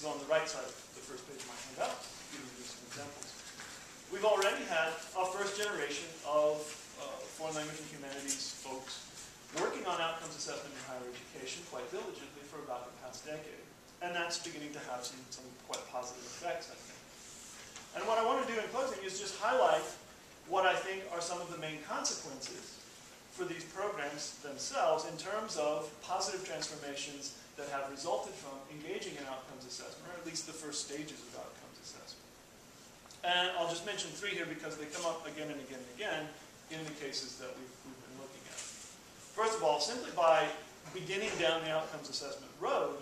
is on the right side of the first page of my handout. Giving you some examples. We've already had a first generation of foreign language and humanities folks working on outcomes assessment in higher education quite diligently for about the past decade. And that's beginning to have some quite positive effects, I think. And what I want to do in closing is just highlight what I think are some of the main consequences for these programs themselves in terms of positive transformations that have resulted from engaging in outcomes assessment, or at least the first stages of outcomes assessment. And I'll just mention three here because they come up again and again and again in the cases that we've been looking at. First of all, simply by beginning down the outcomes assessment road,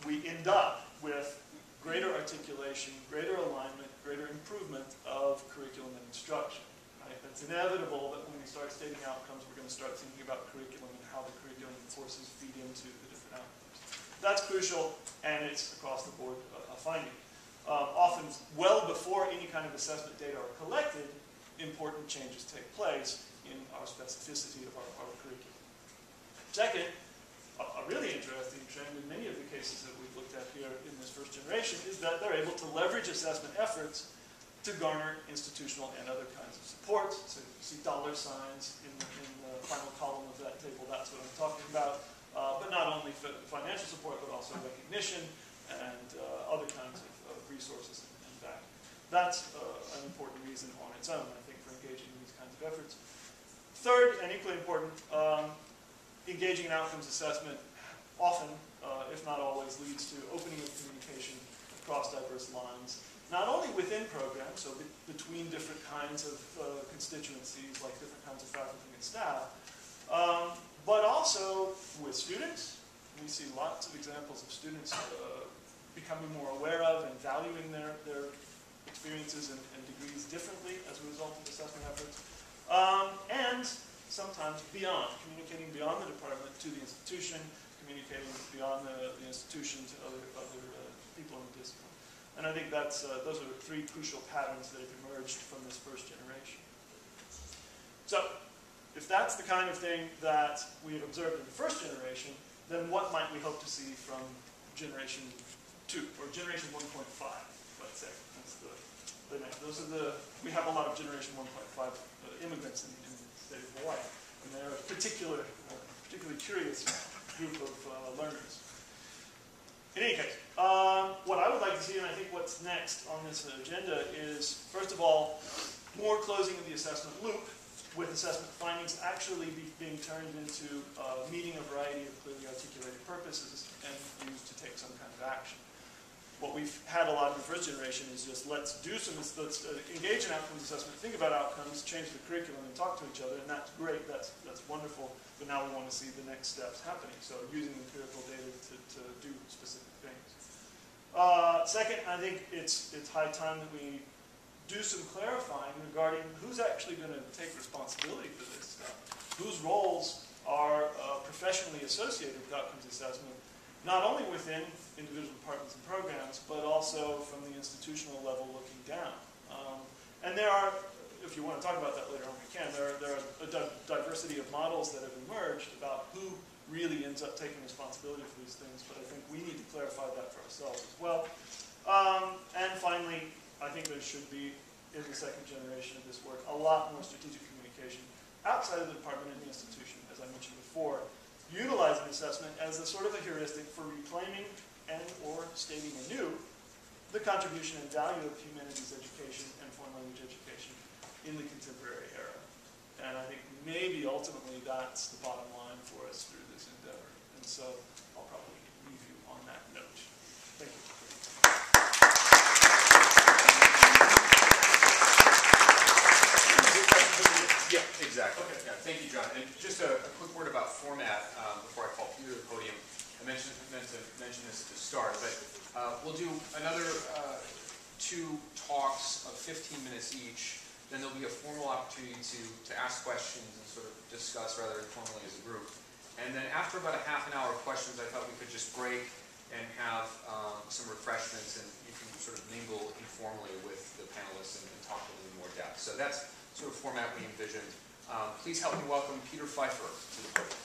we end up with greater articulation, greater alignment, greater improvement of curriculum and instruction. Right? It's inevitable that when we start stating outcomes, we're going to start thinking about curriculum and how the curriculum forces feed into the different outcomes. That's crucial, and it's across the board a finding. Often, well before any kind of assessment data are collected, important changes take place in our specificity of our curriculum. Second, a really interesting trend in many of the cases that we've looked at here in this first generation is that they're able to leverage assessment efforts to garner institutional and other kinds of support. So you see dollar signs in the final column of that table. That's what I'm talking about. But not only financial support, but also recognition and other kinds of resources and backing. That's an important reason on its own, I think, for engaging in these kinds of efforts. Third, and equally important, engaging in outcomes assessment often, if not always, leads to opening of communication across diverse lines, not only within programs, so between different kinds of constituencies, like different kinds of faculty and staff, but also with students. We see lots of examples of students becoming more aware of and valuing their experiences and degrees differently as a result of assessment efforts. And sometimes beyond, communicating beyond the department to the institution, communicating beyond the institution to other people in the discipline. And I think that's, those are the three crucial patterns that have emerged from this first generation. So, if that's the kind of thing that we have observed in the first generation, then what might we hope to see from generation 2, or generation 1.5, let's say. That's the next. Those are the, we have a lot of generation 1.5 immigrants in the state of Hawaii, and they're a particularly curious group of learners. In any case, what I would like to see, and I think what's next on this agenda, is, first of all, more closing of the assessment loop, with assessment findings actually being turned into meeting a variety of clearly articulated purposes and used to take some kind of action. What we've had a lot in the first generation is just let's engage in outcomes assessment, think about outcomes, change the curriculum, and talk to each other, and that's great, that's wonderful, but now we want to see the next steps happening, so using empirical data to do specific things. Second, I think it's high time that we do some clarifying regarding who's actually going to take responsibility for this stuff, whose roles are professionally associated with outcomes assessment, not only within individual departments and programs, but also from the institutional level looking down. And there are, if you want to talk about that later on, we can, there are a diversity of models that have emerged about who really ends up taking responsibility for these things, but I think we need to clarify that for ourselves as well. And finally, I think there should be, in the second generation of this work, a lot more strategic communication outside of the department and the institution, as I mentioned before, utilizing assessment as a sort of a heuristic for reclaiming and or stating anew the contribution and value of humanities education and foreign language education in the contemporary era. And I think maybe ultimately that's the bottom line for us through this endeavor. And so I'll probably leave you on that note. Thank you. Yeah, exactly. Okay. Yeah, thank you, John. And just a quick word about format before I call Peter to the podium. I meant to mention this at the start, but we'll do another 2 talks of 15 minutes each. Then there'll be a formal opportunity to ask questions and sort of discuss rather informally as a group. And then after about a half an hour of questions, I thought we could just break and have some refreshments, and you can sort of mingle informally with the panelists and talk a little more depth. So that's sort of format we envisioned. Please help me welcome Peter Pfeifer to the podium.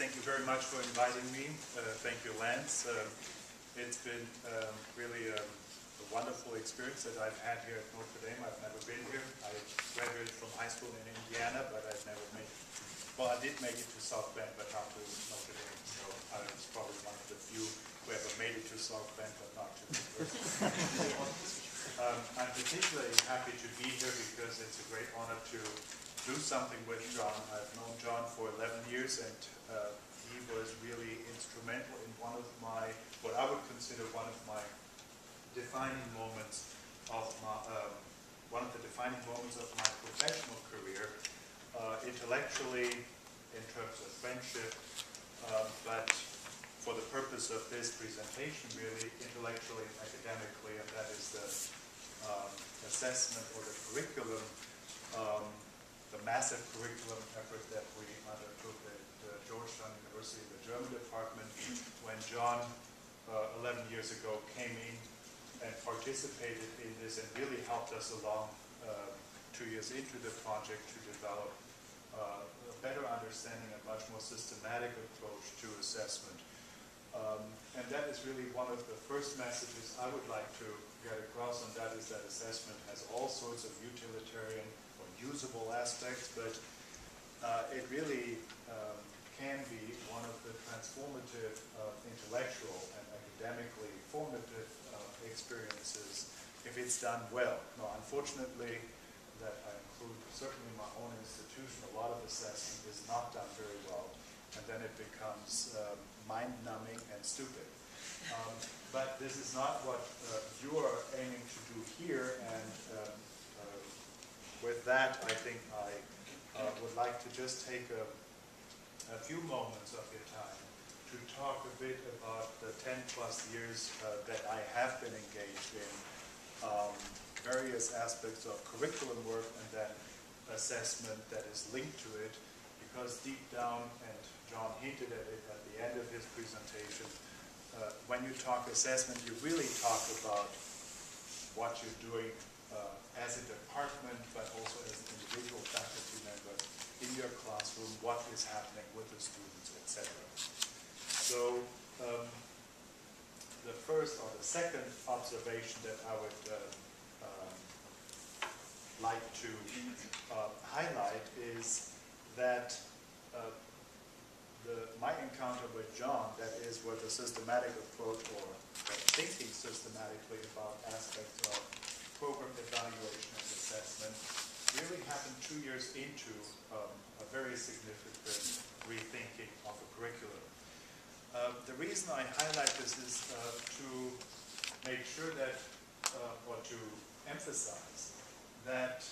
Thank you very much for inviting me. Thank you, Lance. It's been really a wonderful experience that I've had here at Notre Dame. I've never been here. I graduated from high school in Indiana, but I've never made it. Well, I did make it to South Bend, but not to Notre Dame. So I was probably one of the few who ever made it to South Bend, but not to the university. I'm particularly happy to be here because it's a great honor to do something with John. I've known John for 11 years, and he was really instrumental in one of my, what I would consider one of my defining moments of my, one of the defining moments of my professional career, intellectually, in terms of friendship, but for the purpose of this presentation, really intellectually and academically, and that is the assessment or the curriculum, the massive curriculum effort that we undertook at Georgetown University, the German department, when John 11 years ago came in and participated in this and really helped us along 2 years into the project to develop a better understanding, a much more systematic approach to assessment. And that is really one of the first messages I would like to get across, and that is that assessment has all sorts of utilitarian or usable aspects, but it really can be one of the transformative, intellectual and academically formative experiences if it's done well. Now, unfortunately, that I include certainly in my own institution, a lot of assessment is not done very well, and then it becomes mind-numbing and stupid. But this is not what you are aiming to do here, and with that, I think I would like to just take a few moments of your time to talk a bit about the 10+ years that I have been engaged in various aspects of curriculum work and then assessment that is linked to it, because deep down, and John hinted at it at the end of his presentation, when you talk assessment, you really talk about what you're doing as a department, but also as an individual faculty member in your classroom, what is happening with the students, etc. So the first or the second observation that I would like to highlight is that my encounter with John, that is with a systematic approach or thinking systematically about aspects of program evaluation and assessment, really happened 2 years into a very significant rethinking of a curriculum. The reason I highlight this is to make sure that, or to emphasize that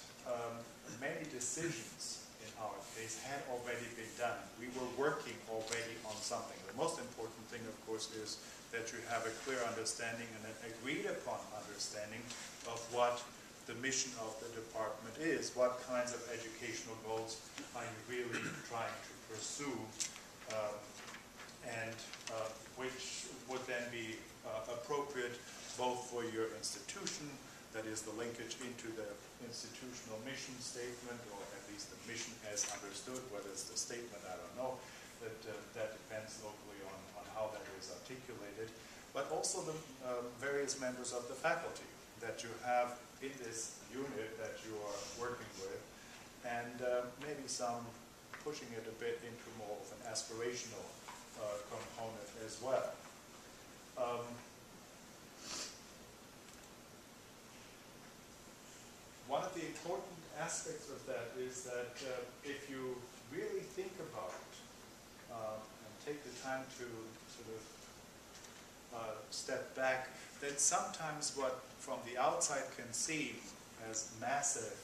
many decisions in our case had already been done. We were working already on something. The most important thing, of course, is that you have a clear understanding and an agreed upon understanding of what the mission of the department is, what kinds of educational goals are you really trying to pursue, and which would then be appropriate both for your institution, that is the linkage into the institutional mission statement, or at least the mission as understood, whether it's the statement, I don't know, that depends locally on how that is articulated, but also the various members of the faculty that you have in this unit that you are working with, and maybe some pushing it a bit into more of an aspirational component as well. One of the important aspects of that is that if you really think about it and take the time to sort of step back, then sometimes what from the outside can seem as massive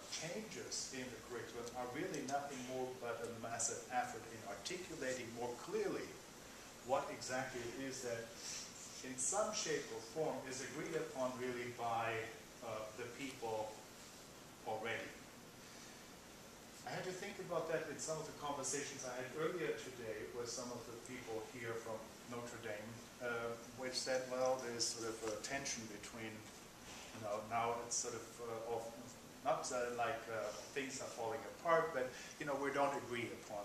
changes in the curriculum are really nothing more but a massive effort in articulating more clearly what exactly it is that in some shape or form is agreed upon really by the people already. I had to think about that in some of the conversations I had earlier today with some of the people here from Notre Dame, which said, well, there's sort of a tension between, you know, now it's sort of not like things are falling apart, but, you know, we don't agree upon